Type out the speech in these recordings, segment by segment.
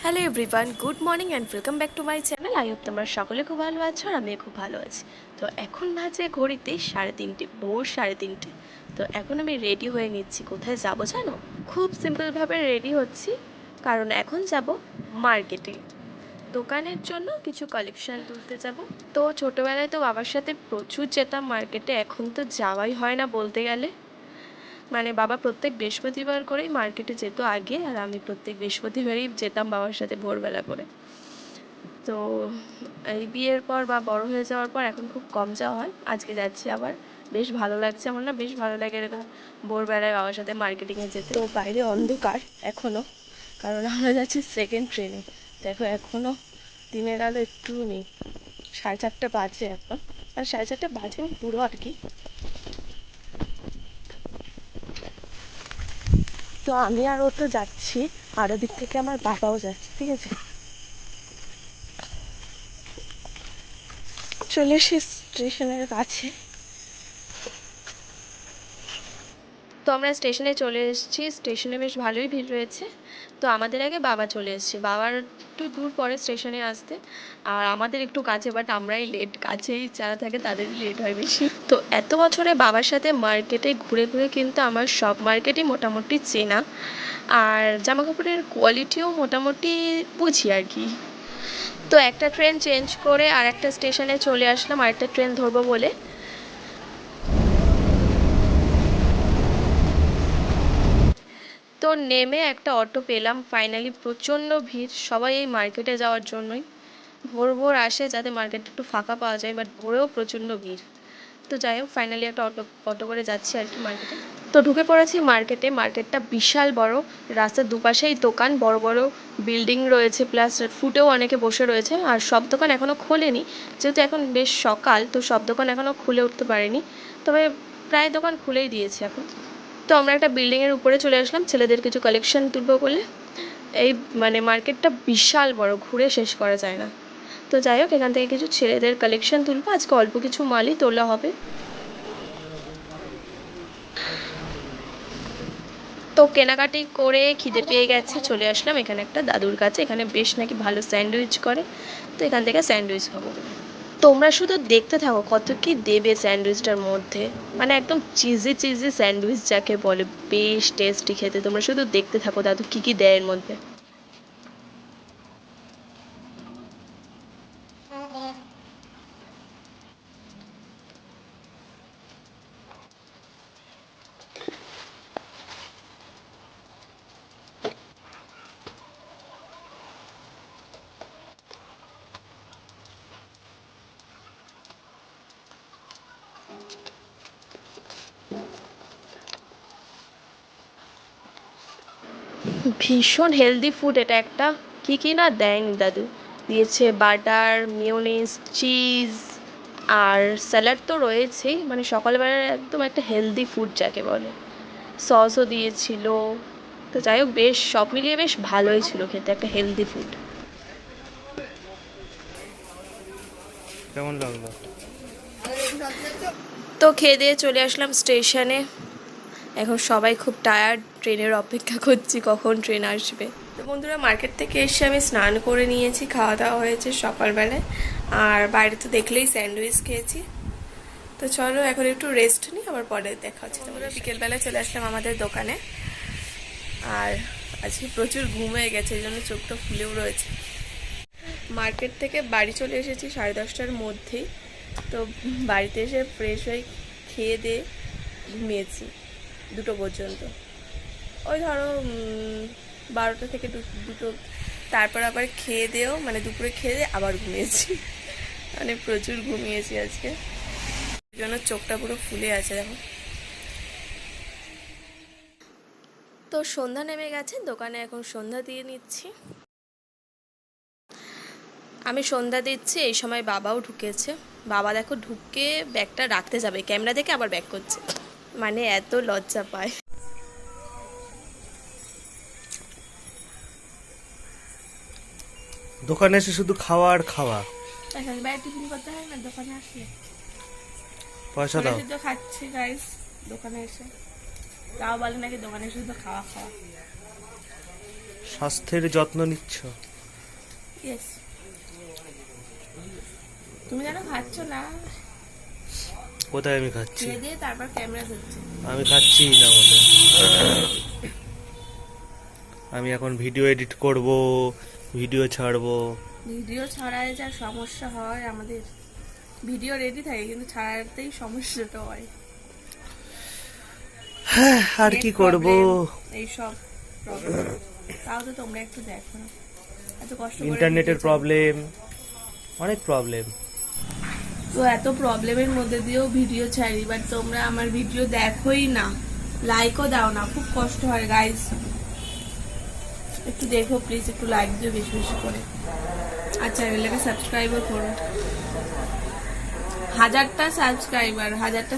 Hello everyone, good morning and welcome back to my channel. I hope তোমরা সকলে খুব ভালো আছো আর আমিও খুব ভালো আছি। তো এখন বাজে ঘড়িতে 3:30, ভোর 3:30। তো এখন আমি রেডি হয়ে নিচ্ছি। কোথায় যাব জানো? খুব সিম্পলভাবে রেডি হচ্ছি, কারণ এখন যাব মার্কেটে, দোকানের জন্য কিছু কালেকশন তুলতে যাব। তো ছোটোবেলায় তো বাবার সাথে প্রচুর যেতাম মার্কেটে, এখন তো যাওয়াই হয় না বলতে গেলে। মানে বাবা প্রত্যেক বৃহস্পতিবার করেই মার্কেটে যেত আগে, আর আমি প্রত্যেক বৃহস্পতিবারই যেতাম বাবার সাথে ভোরবেলা করে। তো এই বিয়ের পর বা বড় হয়ে যাওয়ার পর এখন খুব কম যাওয়া হয়। আজকে যাচ্ছি আবার, বেশ ভালো লাগছে। আমার না বেশ ভালো লাগে এরকম ভোরবেলায় বাবার সাথে মার্কেটিংয়ে যেতে। তো বাইরে অন্ধকার এখনও, কারণ আমরা যাচ্ছি সেকেন্ড ট্রেনে। দেখো এখনও দিনের আলো একটু নেই, 4:30 বাজে এখন, আর 4:30 বাজে পুরো আর কি। তো আমি আর ও তো যাচ্ছি, আর ওদিক থেকে আমার বাবাও যাচ্ছে, ঠিক আছে। চলে এসে স্টেশনের কাছে। তো আমরা স্টেশনে চলে এসেছি। স্টেশনে বেশ ভালোই ভিড় রয়েছে। তো আমাদের আগে বাবা চলে এসেছে, বাবার একটু দূর পরে স্টেশনে আসতে, আর আমাদের একটু কাছে, বাট আমরাই লেট। কাছেই যারা থাকে তাদেরই লেট হয় বেশি। তো এত বছরে বাবার সাথে মার্কেটে ঘুরে ঘুরে কিন্তু আমার সব মার্কেটই মোটামুটি চেনা, আর জামা কাপড়ের কোয়ালিটিও মোটামুটি বুঝি আর কি। তো একটা ট্রেন চেঞ্জ করে আর একটা স্টেশনে চলে আসলাম আরেকটা ট্রেন ধরবো বলে। তো নেমে একটা অটো পেলাম ফাইনালি। প্রচণ্ড ভিড়, সবাই এই মার্কেটে যাওয়ার জন্যই। ভোর ভোর আসে যাতে মার্কেটটা একটু ফাঁকা পাওয়া যায়, বাট ভোরেও প্রচণ্ড ভিড়। তো যাই হোক, ফাইনালি একটা অটো করে যাচ্ছি আর কি মার্কেটে। তো ঢুকে পড়েছি মার্কেটে। মার্কেটটা বিশাল বড়, রাস্তার দুপাশেই দোকান, বড় বড় বিল্ডিং রয়েছে, প্লাস ফুটেও অনেকে বসে রয়েছে। আর সব দোকান এখনও খোলেনি, যেহেতু এখন বেশ সকাল, তো সব দোকান এখনও খুলে উঠতে পারেনি, তবে প্রায় দোকান খুলেই দিয়েছে এখন। তো আমরা একটা বিল্ডিংয়ের উপরে চলে আসলাম ছেলেদের কিছু কালেকশন তুলবো বলে। এই মানে মার্কেটটা বিশাল বড়, ঘুরে শেষ করা যায় না। তো যাই হোক, এখান থেকে কিছু ছেলেদের কালেকশন তুলবো। আজকে অল্প কিছু মালই তোলা হবে। তো কেনাকাটি করে খিদে পেয়ে গেছে, চলে আসলাম এখানে একটা দাদুর কাছে। এখানে বেশ নাকি ভালো স্যান্ডউইচ করে, তো এখান থেকে স্যান্ডউইচ খাবো। তোমরা শুধু দেখতে থাকো কত কি দেবে স্যান্ডউইচটার মধ্যে, মানে একদম চিজি চিজি স্যান্ডউইচ যাকে বলে, বেশ টেস্টি খেতে। তোমরা শুধু দেখতে থাকো দাদু কি কি দেয় এর মধ্যে। ভীষণ হেলদি ফুড এটা একটা। কি কি না দেয়নি দাদু, দিয়েছে বাটার, মিওনিজ, চিজ, আর স্যালাড তো রয়েছেই, মানে সকালবেলার একদম একটা হেলদি ফুড যাকে বলে। সসও দিয়েছিল। তো যাই হোক, বেশ সব মিলিয়ে বেশ ভালোই ছিল খেতে, একটা হেলদি ফুড। কেমন লাগলো? তো খেয়ে দিয়ে চলে আসলাম স্টেশনে। এখন সবাই খুব টায়ার্ড, ট্রেনের অপেক্ষা করছি কখন ট্রেন আসবে। তো বন্ধুরা, মার্কেট থেকে এসে আমি স্নান করে নিয়েছি, খাওয়া দাওয়া হয়েছে সকালবেলায়, আর বাইরে তো দেখলেই স্যান্ডউইচ খেয়েছি। তো চলো এখন একটু রেস্ট নিই, আবার পরে দেখা হচ্ছে। তোমরা বিকেলবেলায় চলে আসলাম আমাদের দোকানে, আর আজকে প্রচুর ঘুম হয়ে গেছে, এই জন্য চোখটা ফুলেও রয়েছে। মার্কেট থেকে বাড়ি চলে এসেছি 10:30টার মধ্যেই। তো বাড়িতে এসে ফ্রেশ হয়ে খেয়ে দিয়ে ঘুমিয়েছি 2টো পর্যন্ত। ওই ধরো 12টা থেকে 2টো, তারপর আবার খেয়ে দিয়েও, মানে দুপুরে খেয়ে দিয়ে আবার ঘুমিয়েছি। মানে প্রচুর ঘুমিয়েছি আজকে, এই জন্য চোখটা পুরো ফুলে আছে দেখো। তো সন্ধ্যা নেমে গেছে, দোকানে এখন সন্ধ্যা দিয়ে নিচ্ছি। আমি সন্ধ্যা দিচ্ছি, এই সময় বাবাও ঢুকেছে। বাবা দেখো ঢুকে ব্যাগটা রাখতে যাবে, ক্যামেরা দেখে আবার ব্যাগ করছে, মানে এত লজ্জা পায়। দোকানে এসে শুধু খাওয়া আর খাওয়া। এখন বাইরে টিফিন করতে হয় না দোকানে আসলে। পয়সা দাও। শুধু খাচ্ছি গাইস দোকানে এসে, তাও বলে নাকি দোকানে শুধু খাওয়া খাওয়া। স্বাস্থ্যের যত্ন নিচ্ছ? ইয়েস, তুমি যেন খাচ্ছ না, কোথায় আমি খাচ্ছি? খেয়ে দিয়ে তারপর ক্যামেরা ধরছে। আমি খাচ্ছি না মোটে। আমি এখন ভিডিও এডিট করব, ভিডিও ছাড়বো। ভিডিও ছাড়ায় যা সমস্যা হয় আমাদের, ভিডিও রেডি থাকে কিন্তু ছাড়াতেই সমস্যাটা হয়। আর কি করব? এইসব প্রবলেম, তাও তো তোমরা একটু দেখো না, এত কষ্ট করে ইন্টারনেটের video প্রবলেম, অনেক প্রবলেম। তো এত প্রবলেমের মধ্যে দিয়েও ভিডিও ছাড়ি, বাট তোমরা আমার ভিডিও দেখোই না, লাইকও দাও না, খুব কষ্ট হয় গাইস। একটু দেখো প্লিজ, একটু লাইক দিও বেশি বেশি করে, আর চ্যানেলটাকে সাবস্ক্রাইবও করো। 1000টা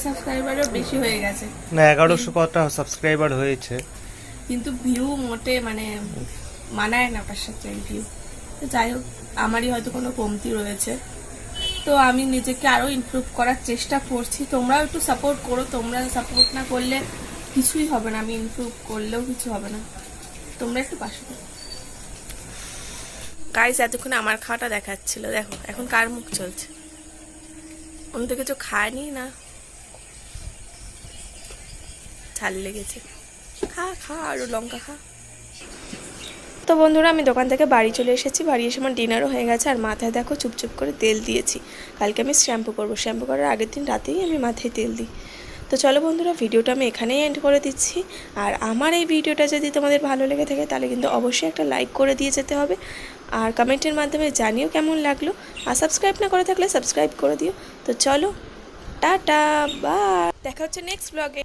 সাবস্ক্রাইবারও বেশি হয়ে গেছে, না 1100 কটা সাবস্ক্রাইবার হয়েছে, কিন্তু ভিউ মোটে মানে মানায় না ওটার সাথে ভিউ। তো যাই হোক, আমারই হয়তো কোনো কমতি রয়েছে, তো আমি নিজেকে আরো ইমপ্রুভ করার চেষ্টা করছি। তোমরাও একটু সাপোর্ট করো, তোমরা সাপোর্ট না করলে কিছুই হবে না, আমি ইমপ্রুভ করলেও কিছু হবে না, তোমরা একটু পাশে থাকো। গাইস এতক্ষণ আমার খাওয়াটা দেখাচ্ছিল, দেখো এখন কার মুখ চলছে, অন্য তো কিছু খায়নি না, ঝাল লেগেছে, খা খা আরো লঙ্কা খা। তো বন্ধুরা আমি দোকান থেকে বাড়ি চলে এসেছি, বাড়ি এসে আমার ডিনারও হয়ে গেছে, আর মাথায় দেখো চুপচুপ করে তেল দিয়েছি। কালকে আমি শ্যাম্পু করবো, শ্যাম্পু করার আগের দিন রাতেই আমি মাথায় তেল দিই। তো চলো বন্ধুরা, ভিডিওটা আমি এখানেই এন্ড করে দিচ্ছি। আর আমার এই ভিডিওটা যদি তোমাদের ভালো লেগে থাকে তাহলে কিন্তু অবশ্যই একটা লাইক করে দিয়ে যেতে হবে, আর কমেন্টের মাধ্যমে জানিও কেমন লাগলো, আর সাবস্ক্রাইব না করে থাকলে সাবস্ক্রাইব করে দিও। তো চলো, টাটা, বাই, দেখা হচ্ছে নেক্সট ব্লগে।